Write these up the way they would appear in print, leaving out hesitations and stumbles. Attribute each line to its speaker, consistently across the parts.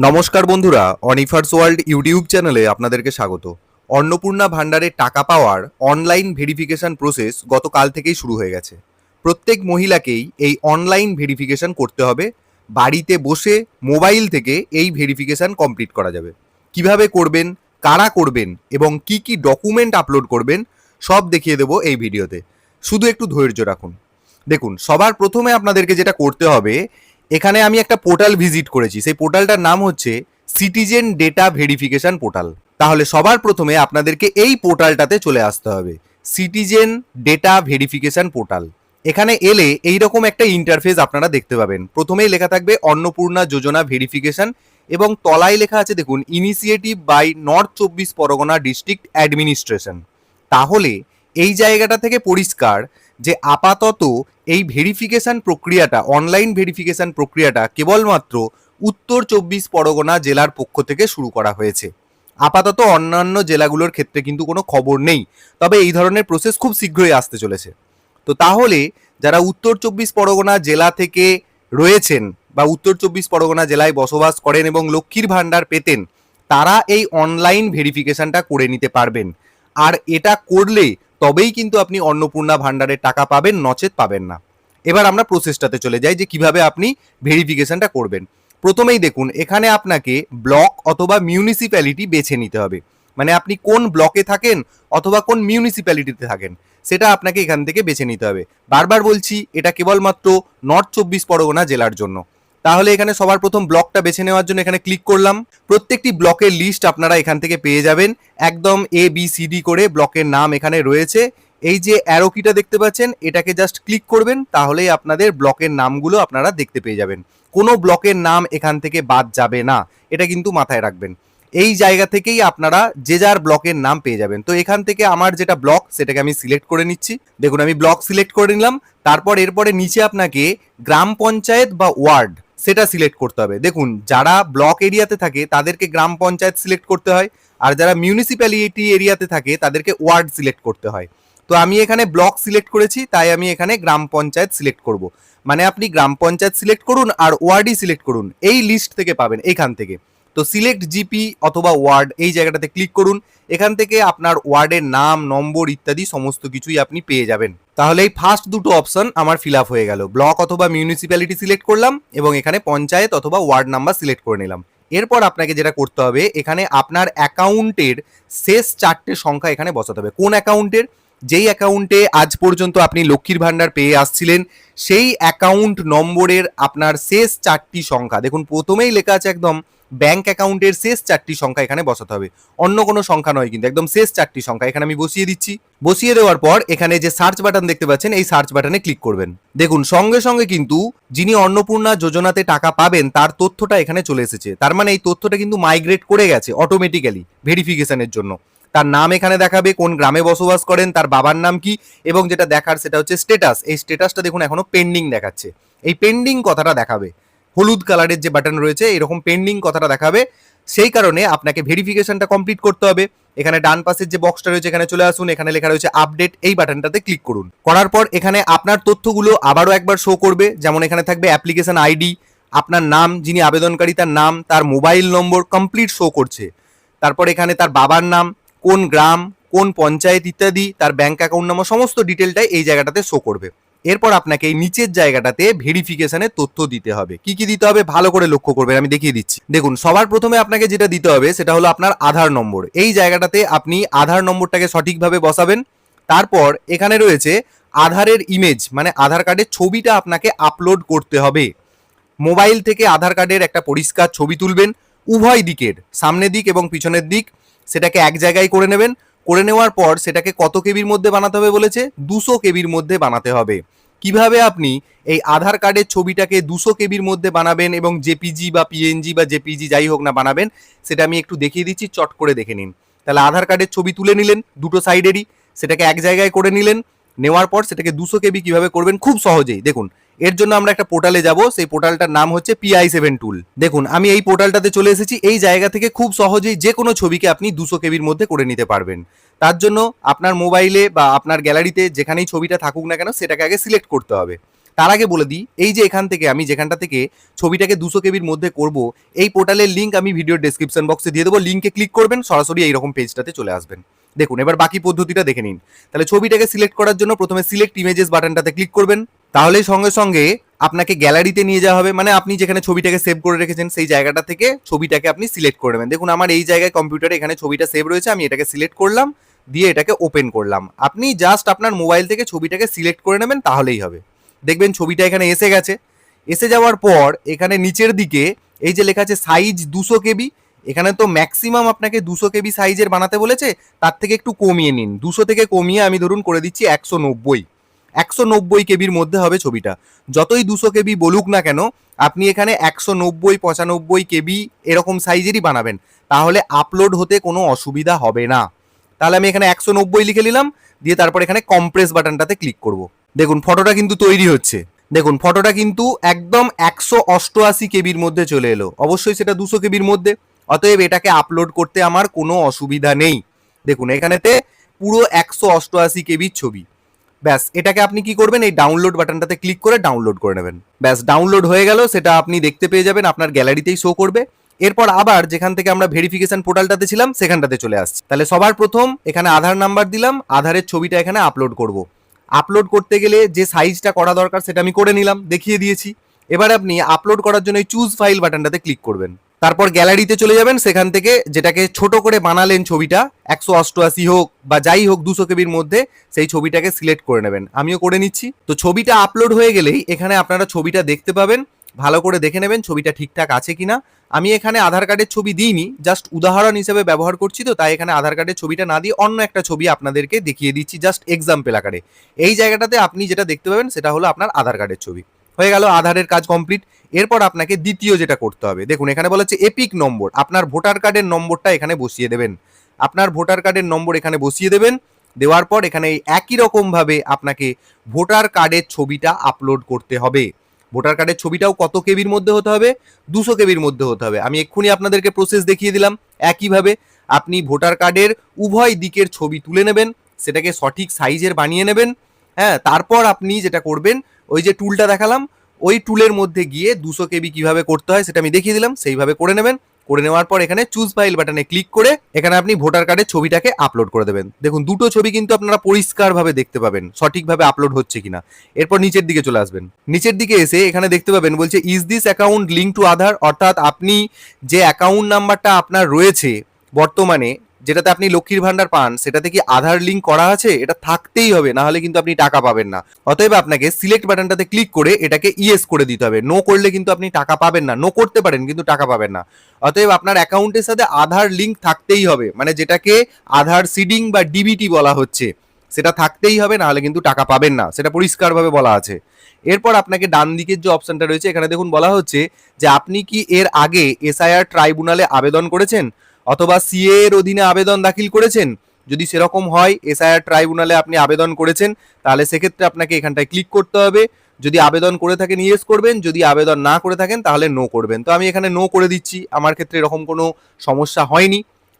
Speaker 1: নমস্কার বন্ধুরা, অনিফার্স world YouTube চ্যানেলে আপনাদেরকে স্বাগত। অন্নপূর্ণা ভাণ্ডারে টাকা পাওয়ার অনলাইন ভেরিফিকেশন প্রসেস গতকাল থেকেই শুরু হয়ে গেছে। প্রত্যেক মহিলাকেই এই অনলাইন ভেরিফিকেশন করতে হবে। বাড়িতে বসে মোবাইল থেকে এই ভেরিফিকেশন কমপ্লিট করা যাবে। কিভাবে করবেন, কারা করবেন এবং কি কি ডকুমেন্ট আপলোড করবেন সব দেখিয়ে দেবো এই ভিডিওতে। শুধু একটু ধৈর্য রাখুন। দেখুন, সবার প্রথমে আপনাদেরকে যেটা করতে হবে, এখানে আমি একটা পোর্টাল ভিজিট করেছি। সেই পোর্টালটার নাম হচ্ছে সিটিজেন ডেটা ভেরিফিকেশন পোর্টাল। তাহলে সবার প্রথমে আপনাদেরকে এই পোর্টালটাতে চলে আসতে হবে, সিটিজেন ডেটা ভেরিফিকেশন পোর্টাল। এখানে এলে এইরকম একটা ইন্টারফেস আপনারা দেখতে পাবেন। প্রথমেই লেখা থাকবে অন্নপূর্ণা যোজনা ভেরিফিকেশন এবং তলায় লেখা আছে দেখুন, initiative by north 24 Parganas district administration. তাহলে এই জায়গাটা থেকে পরিষ্কার যে আপাতত এই ভেরিফিকেশন প্রক্রিয়াটা, অনলাইন ভেরিফিকেশন প্রক্রিয়াটা কেবলমাত্র উত্তর 24 পরগনা জেলার পক্ষ থেকে শুরু করা হয়েছে। আপাতত অন্যান্য জেলাগুলোর ক্ষেত্রে কিন্তু কোনো খবর নেই, তবে এই ধরনের প্রসেস খুব শীঘ্রই আসতে চলেছে। তো তাহলে যারা উত্তর 24 পরগনা জেলা থেকে রয়েছেন বা উত্তর 24 পরগনা জেলায় বসবাস করেন এবং লক্ষ্মীর ভাণ্ডার পেতেন, তারা এই অনলাইন ভেরিফিকেশনটা করে নিতে পারবেন। আর এটা করলে তবেই কিন্তু আপনি অন্নপূর্ণা ভাণ্ডারের টাকা পাবেন, নচেত পাবেন না। এবার আমরা প্রসেসটাতে চলে যাই যে কিভাবে আপনি ভেরিফিকেশনটা করবেন। প্রথমেই দেখুন, এখানে আপনাকে ব্লক অথবা মিউনিসিপ্যালিটি বেছে নিতে হবে। মানে আপনি কোন ব্লকে থাকেন অথবা কোন মিউনিসিপ্যালিটিতে থাকেন সেটা আপনাকে এখান থেকে বেছে নিতে হবে। বারবার বলছি, এটা কেবলমাত্র নর্থ 24 পরগনা জেলার জন্য। তাহলে এখানে সবার প্রথম ব্লকটা বেছে নেওয়ার জন্য এখানে ক্লিক করলাম। প্রত্যেকটি ব্লকের লিস্ট আপনারা এখান থেকে পেয়ে যাবেন। একদম ABCD করে ব্লকের নাম এখানে রয়েছে। এই যে অ্যারো কিটা দেখতে পাচ্ছেন, এটাকে জাস্ট ক্লিক করবেন, তাহলেই আপনাদের ব্লকের নামগুলো আপনারা দেখতে পেয়ে যাবেন। কোনো ব্লকের নাম এখান থেকে বাদ যাবে না, এটা কিন্তু মাথায় রাখবেন। এই জায়গা থেকেই আপনারা যে যার ব্লকের নাম পেয়ে যাবেন। তো এখান থেকে আমার যেটা ব্লক সেটাকে আমি সিলেক্ট করে নিচ্ছি। দেখুন, আমি ব্লক সিলেক্ট করে নিলাম। তারপর এরপরে নিচে আপনাকে গ্রাম পঞ্চায়েত বা ওয়ার্ড সেটা সিলেক্ট করতে হবে। দেখুন, যারা ব্লক এরিয়াতে থাকে তাদেরকে গ্রাম পঞ্চায়েত সিলেক্ট করতে হয়, আর যারা মিউনিসিপ্যালিটি এরিয়াতে থাকে তাদেরকে ওয়ার্ড সিলেক্ট করতে হয়। তো আমি এখানে ব্লক সিলেক্ট করেছি, তাই আমি এখানে গ্রাম পঞ্চায়েত সিলেক্ট করব। মানে আপনি গ্রাম পঞ্চায়েত সিলেক্ট করুন আর ওয়ার্ডই সিলেক্ট করুন, এই লিস্ট থেকে পাবেন এখান থেকে। তো সিলেক্ট জিপি অথবা ওয়ার্ড এই জায়গাটাতে ক্লিক করুন। এখান থেকে আপনার ওয়ার্ডের নাম, নম্বর ইত্যাদি সমস্ত কিছুই আপনি পেয়ে যাবেন। তাহলে এই ফার্স্ট দুটো অপশন আমার ফিল আপ হয়ে গেল। ব্লক অথবা মিউনিসিপ্যালিটি সিলেক্ট করলাম এবং এখানে পঞ্চায়েত অথবা ওয়ার্ড নাম্বার সিলেক্ট করে নিলাম। এরপর আপনাকে যেটা করতে হবে, এখানে আপনার অ্যাকাউন্টের শেষ 4টে সংখ্যা এখানে বসাতে হবে। কোন অ্যাকাউন্টের? যেই অ্যাকাউন্টে আজ পর্যন্ত আপনি লক্ষ্মীর ভাণ্ডার পেয়ে আসছিলেন, সেই অ্যাকাউন্ট নম্বরের আপনার শেষ 4টি সংখ্যা। দেখুন, প্রথমেই লেখা আছে একদম ব্যাংক অ্যাকাউন্টের শেষ 4টি সংখ্যা এখানে বসাতে হবে। অন্য কোনো সংখ্যা নয় কিন্তু, একদম শেষ 4টি সংখ্যা এখানে আমি বসিয়ে দিচ্ছি। বসিয়ে দেওয়ার পর এখানে যে সার্চ বাটন দেখতে পাচ্ছেন, এই সার্চ বাটনে ক্লিক করবেন। দেখুন, সঙ্গে সঙ্গে কিন্তু যিনি অন্নপূর্ণা যোজনাতে টাকা পাবেন তার তথ্যটা এখানে চলে এসেছে। তার মানে এই তথ্যটা কিন্তু মাইগ্রেট করে গেছে অটোমেটিক্যালি ভেরিফিকেশনের জন্য। তার নাম এখানে দেখাবে, কোন গ্রামে বসবাস করেন, তার বাবার নাম কি, এবং যেটা দেখার সেটা হচ্ছে স্ট্যাটাস। এই স্ট্যাটাসটা দেখুন এখনো পেন্ডিং দেখাচ্ছে। এই পেন্ডিং কথাটা দেখাবে, হলুদ কালারের যে বাটন রয়েছে এরকম পেন্ডিং কথাটা দেখাবে। সেই কারণে আপনাকে ভেরিফিকেশনটা কমপ্লিট করতে হবে। এখানে ডান পাশের যে বক্সটা রয়েছে এখানে চলে আসুন, এখানে লেখা রয়েছে আপডেট, এই বাটনটাতে ক্লিক করুন। করার পর এখানে আপনার তথ্যগুলো আবারও একবার শো করবে। যেমন এখানে থাকবে অ্যাপ্লিকেশন আইডি, আপনার নাম, যিনি আবেদনকারী তার নাম, তার মোবাইল নম্বর কমপ্লিট শো করছে। তারপর এখানে তার বাবার নাম, কোন গ্রাম, কোন পঞ্চায়েত ইত্যাদি, তার ব্যাংক অ্যাকাউন্ট নাম্বার সমস্ত ডিটেলটাই এই জায়গাটাতে শো করবে। এরপর আপনাকে এই নিচের জায়গাটাতে ভেরিফিকেশনের তথ্য দিতে হবে। কি কি দিতে হবে ভালো করে লক্ষ্য করবেন, আমি দেখিয়ে দিচ্ছি। দেখুন, সবার প্রথমে আপনাকে যেটা দিতে হবে সেটা হলো আপনার আধার নম্বর। এই জায়গাটাতে আপনি আধার নম্বরটাকে সঠিকভাবে বসাবেন। তারপর এখানে রয়েছে আধারের ইমেজ, মানে আধার কার্ডের ছবিটা আপনাকে আপলোড করতে হবে। মোবাইল থেকে আধার কার্ডের একটা পরিষ্কার ছবি তুলবেন, উভয় দিকের, সামনের দিক এবং পিছনের দিক, সেটাকে এক জায়গায় করে নেবেন। করে নেওয়ার পর সেটাকে কত কেবির মধ্যে বানাতে হবে বলেছে? 200 কেবির মধ্যে বানাতে হবে। কিভাবে আপনি এই আধার কার্ডের ছবিটাকে 200 কেবির মধ্যে বানাবেন এবং জেপিজি বা পিএনজি বা জেপিজি যাই হোক না বানাবেন, সেটা আমি একটু দেখিয়ে দিচ্ছি, চট করে দেখে নিন। তাহলে আধার কার্ডের ছবি তুলে নিলেন দুটো সাইডেরই, সেটাকে এক জায়গায় করে নিলেন। নেওয়ার পর সেটাকে 200 কেবি কিভাবে করবেন খুব সহজেই দেখুন। এর জন্য আমরা একটা পোর্টালে যাব, সেই পোর্টালটার নাম হচ্ছে PI7 টুল। দেখুন, আমি এই পোর্টালটাতে চলে এসেছি। এই জায়গা থেকে খুব সহজেই যে কোনো ছবিকে আপনি 200 কেবির মধ্যে করে নিতে পারবেন। তার জন্য আপনার মোবাইলে বা আপনার গ্যালারিতে যেখানেই ছবিটা থাকুক না কেন সেটাকে আগে সিলেক্ট করতে হবে। তার আগে বলে দিই, এই যে এখান থেকে আমি যেখানটা থেকে ছবিটাকে 200 কেবির মধ্যে করব, এই পোর্টালের লিঙ্ক আমি ভিডিওর ডেসক্রিপশন বক্সে দিয়ে দেবো। লিঙ্কে ক্লিক করবেন, সরাসরি এইরকম পেজটাতে চলে আসবেন। দেখুন এবার বাকি পদ্ধতিটা দেখে নিন। তাহলে ছবিটাকে সিলেক্ট করার জন্য প্রথমে সিলেক্ট ইমেজেস বাটনটাতে ক্লিক করবেন। তাহলে সঙ্গে সঙ্গে আপনাকে গ্যালারিতে নিয়ে যাওয়া হবে, মানে আপনি যেখানে ছবিটাকে সেভ করে রেখেছেন সেই জায়গাটা থেকে ছবিটাকে আপনি সিলেক্ট করে নেবেন। দেখুন আমার এই জায়গায় কম্পিউটারে এখানে ছবিটা সেভ রয়েছে, আমি এটাকে সিলেক্ট করলাম, দিয়ে এটাকে ওপেন করলাম। আপনি জাস্ট আপনার মোবাইল থেকে ছবিটাকে সিলেক্ট করে নেবেন, তাহলেই হবে। দেখবেন ছবিটা এখানে এসে গেছে। এসে যাওয়ার পর এখানে নিচের দিকে এই যে লেখা আছে সাইজ 200 কেবি, এখানে তো ম্যাক্সিমাম আপনাকে 200 কেবি সাইজের বানাতে বলেছে, তার থেকে একটু কমিয়ে নিন। 200 থেকে কমিয়ে আমি ধরুন করে দিচ্ছি 190 কেবির মধ্যে হবে ছবিটা। যতই 200 কেবি বলুক না কেন, আপনি এখানে 190 95 কেবি এরকম সাইজেরই বানাবেন, তাহলে আপলোড হতে কোনো অসুবিধা হবে না। তাহলে আমি এখানে 190 লিখে নিলাম, দিয়ে তারপর এখানে কম্প্রেস বাটনটাতে ক্লিক করব। দেখুন ফটোটা কিন্তু তৈরি হচ্ছে। দেখুন ফটোটা কিন্তু একদম 188 কেবির মধ্যে চলে এলো। অবশ্যই সেটা 200 কেবির মধ্যে, অতএব এটাকে আপলোড করতে আমার কোনো অসুবিধা নেই। দেখুন এখানেতে পুরো 188 কেবির ছবি। ব্যাস, এটাকে আপনি কি করবেন, এই ডাউনলোড বাটনটাতে ক্লিক করে ডাউনলোড করে নেবেন। ব্যাস, ডাউনলোড হয়ে গেল, সেটা আপনি দেখতে পেয়ে যাবেন, আপনার গ্যালারিতেই শো করবে। এরপর আবার যেখান থেকে আমরা ভেরিফিকেশন পোর্টালটাতে ছিলাম সেখানটাতে চলে আসছি। তাহলে সবার প্রথম এখানে আধার নাম্বার দিলাম, আধারের ছবিটা এখানে আপলোড করব। আপলোড করতে গেলে যে সাইজটা করা দরকার সেটা আমি করে নিলাম, দেখিয়ে দিয়েছি। এবার আপনি আপলোড করার জন্য এই চুজ ফাইল বাটনটাতে ক্লিক করবেন। তারপর গ্যালারিতে চলে যাবেন, সেখান থেকে যেটাকে ছোট করে বানালেন ছবিটা, 188 হোক বা যাই হোক 200 কেবির মধ্যে, সেই ছবিটাকে সিলেক্ট করে নেবেন। আমিও করে নিচ্ছি। তো ছবিটা আপলোড হয়ে গেলেই এখানে আপনারা ছবিটা দেখতে পাবেন, ভালো করে দেখে নেবেন ছবিটা ঠিকঠাক আছে কিনা। আমি এখানে আধার কার্ডের ছবি দিইনি, জাস্ট উদাহরণ হিসেবে ব্যবহার করছি, তো তাই এখানে আধার কার্ডের ছবিটা না দিয়ে অন্য একটা ছবি আপনাদেরকে দেখিয়ে দিচ্ছি, জাস্ট এক্সাম্পল আকারে। এই জায়গাটাতে আপনি যেটা দেখতে পাবেন সেটা হলো আপনার আধার কার্ডের ছবি। হয়ে গেল, আধারের কাজ কমপ্লিট। এরপর আপনাকে দ্বিতীয় যেটা করতে হবে, দেখুন এখানে বলা হচ্ছে এপিক নম্বর, আপনার ভোটার কার্ডের নম্বরটা এখানে বসিয়ে দেবেন। আপনার ভোটার কার্ডের নম্বর এখানে বসিয়ে দেবেন। দেওয়ার পর এখানে একই রকম ভাবে আপনাকে ভোটার কার্ডের ছবিটা আপলোড করতে হবে। ভোটার কার্ডের ছবিটাও কত কেবির মধ্যে হতে হবে, 200 কেবির মধ্যে হতে হবে। আমি এক্ষুনি আপনাদেরকে প্রসেস দেখিয়ে দিলাম। একইভাবে আপনি ভোটার কার্ডের উভয় দিকের ছবি তুলে নেবেন, সেটাকে সঠিক সাইজের বানিয়ে নেবেন। হ্যাঁ, তারপর আপনি যেটা করবেন, ওই যে টুলটা দেখালাম, ওই টুলের মধ্যে গিয়ে 200 কেবি কিভাবে করতে হয় সেটা আমি দেখিয়ে দিলাম, সেইভাবে করে নেবেন। করে নেওয়ার পর এখানে চুজ ফাইল বাটনে ক্লিক করে এখানে আপনি ভোটার কার্ডের ছবিটাকে আপলোড করে দেবেন। দেখুন দুটো ছবি কিন্তু আপনারা পরিষ্কারভাবে দেখতে পাবেন সঠিকভাবে আপলোড হচ্ছে কিনা। এরপর নিচের দিকে চলে আসবেন। নিচের দিকে এসে এখানে দেখতে পাবেন বলছে is this account link to Aadhaar, অর্থাৎ আপনি যে অ্যাকাউন্ট নাম্বারটা আপনার রয়েছে বর্তমানে, যেটাতে আপনি লক্ষ্মীর ভান্ডার পান, সেটাতে কি আধার লিঙ্ক করা আছে? এটা থাকতেই হবে, না হলে কিন্তু আপনি টাকা পাবেন না। অতএব আপনাকে সিলেক্ট বাটনটাতে ক্লিক করে এটাকে ইয়েস করে দিতে হবে। নো করলে কিন্তু আপনি টাকা পাবেন না। নো করতে পারেন কিন্তু টাকা পাবেন না। অতএব আপনার অ্যাকাউন্টের সাথে আধার লিঙ্ক থাকতেই হবে, মানে যেটাকে আধার সিডিং বা ডিবিটি বলা হচ্ছে, সেটা থাকতেই হবে, না হলে কিন্তু টাকা পাবেন না, সেটা পরিষ্কারভাবে বলা আছে। এরপর আপনাকে ডান দিকের যে অপশনটা রয়েছে এখানে দেখুন বলা হচ্ছে যে আপনি কি এর আগে এসআইআর ট্রাইব্যুনালে আবেদন করেছেন অথবা সিএ এর অধীনে আবেদন দাখিল করেছেন। যদি সেরকম হয়, এসআইআর ট্রাইব্যুনালে আপনি আবেদন করেছেন, তাহলে সেক্ষেত্রে আপনাকে এখানটায় ক্লিক করতে হবে। যদি আবেদন করে থাকেন ইয়েস করবেন, যদি আবেদন না করে থাকেন তাহলে নো করবেন। তো আমি এখানে নো করে দিচ্ছি, আমার ক্ষেত্রে এরকম কোনো সমস্যা হয়নি।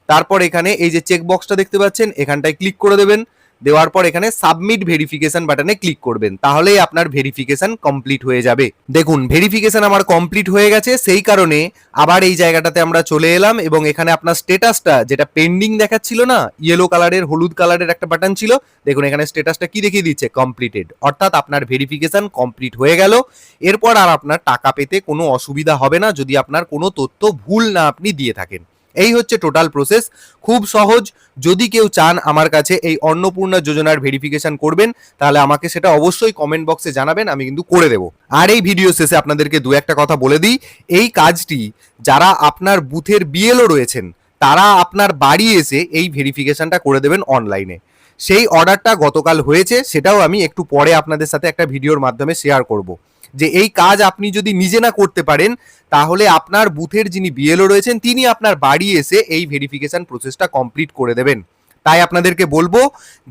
Speaker 1: তারপর এখানে এই যে চেক বক্সটা দেখতে পাচ্ছেন, এখানটায় ক্লিক করে দেবেন। দেওয়ার পর এখানে সাবমিট ভেরিফিকেশন বাটনে ক্লিক করবেন, তাহলেই আপনার ভেরিফিকেশন কমপ্লিট হয়ে যাবে। দেখুন ভেরিফিকেশন আমার কমপ্লিট হয়ে গেছে, সেই কারণে আবার এই জায়গাটাতে আমরা চলে এলাম এবং এখানে আপনার স্ট্যাটাসটা যেটা পেন্ডিং দেখাচ্ছিল না, ইয়েলো কালারের হলুদ কালারের একটা বাটন ছিল, দেখুন এখানে স্ট্যাটাসটা কি দেখিয়ে দিচ্ছে, কমপ্লিটেড, অর্থাৎ আপনার ভেরিফিকেশন কমপ্লিট হয়ে গেল। এরপর আর আপনার টাকা পেতে কোনো অসুবিধা হবে না যদি আপনার কোনো তথ্য ভুল না আপনি দিয়ে থাকেন। এই হচ্ছে টোটাল প্রসেস, খুব সহজ। যদি কেউ চান আমার কাছে এই অন্নপূর্ণা যোজনার ভেরিফিকেশন করবেন, তাহলে আমাকে সেটা অবশ্যই কমেন্ট বক্সে জানাবেন, আমি কিন্তু করে দেবো। আর এই ভিডিও শেষে আপনাদেরকে দু একটা কথা বলে দিই, এই কাজটি যারা আপনার বুথের বিএলও রয়েছেন তারা আপনার বাড়ি এসে এই ভেরিফিকেশনটা করে দেবেন অনলাইনে। সেই অর্ডারটা গতকাল হয়েছে, সেটাও আমি একটু পরে আপনাদের সাথে একটা ভিডিওর মাধ্যমে শেয়ার করব। যে এই কাজ আপনি যদি নিজে না করতে পারেন, তাহলে আপনার বুথের যিনি বিএলও রয়েছেন তিনি আপনার বাড়ি এসে এই ভেরিফিকেশন প্রসেসটা কমপ্লিট করে দেবেন। তাই আপনাদেরকে বলবো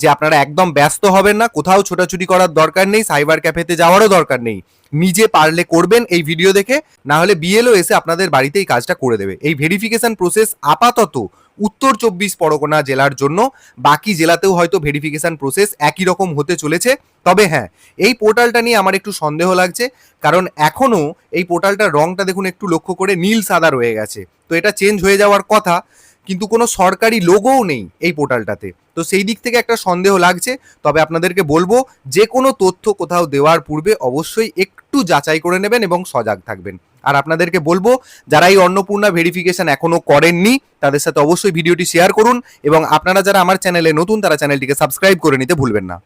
Speaker 1: যে আপনারা একদম ব্যস্ত হবেন না, কোথাও ছোটাছুটি করার দরকার নেই, সাইবার ক্যাফেতে যাওয়ারও দরকার নেই। নিজে পারলে করবেন এই ভিডিও দেখে, না হলে বিএলও এসে আপনাদের বাড়িতে এই কাজটা করে দেবে। এই ভেরিফিকেশন প্রসেস আপাতত উত্তর 24 পরগনা জেলার জন্য। বাকি জেলাতেও হয়তো ভেরিফিকেশন প্রসেস একই রকম হতে চলেছে। তবে হ্যাঁ, এই পোর্টালটা নিয়ে আমার একটু সন্দেহ লাগছে, কারণ এখনও এই পোর্টালটার রংটা দেখুন একটু লক্ষ্য করে নীল সাদা রয়ে গেছে। তো এটা চেঞ্জ হয়ে যাওয়ার কথা, কিন্তু কোনো সরকারি লোগোও নেই এই পোর্টালটাতে। তো সেই দিক থেকে একটা সন্দেহ লাগছে। তবে আপনাদেরকে বলবো, যে কোনো তথ্য কোথাও দেওয়ার পূর্বে অবশ্যই একটু যাচাই করে নেবেন এবং সজাগ থাকবেন। আর আপনাদেরকে বলবো, যারা এই অন্নপূর্ণা ভেরিফিকেশন এখনো করেননি তাদের সাথে অবশ্যই ভিডিওটি শেয়ার করুন, এবং আপনারা যারা আমার চ্যানেলে নতুন তারা চ্যানেলটিকে সাবস্ক্রাইব করে নিতে ভুলবেন না।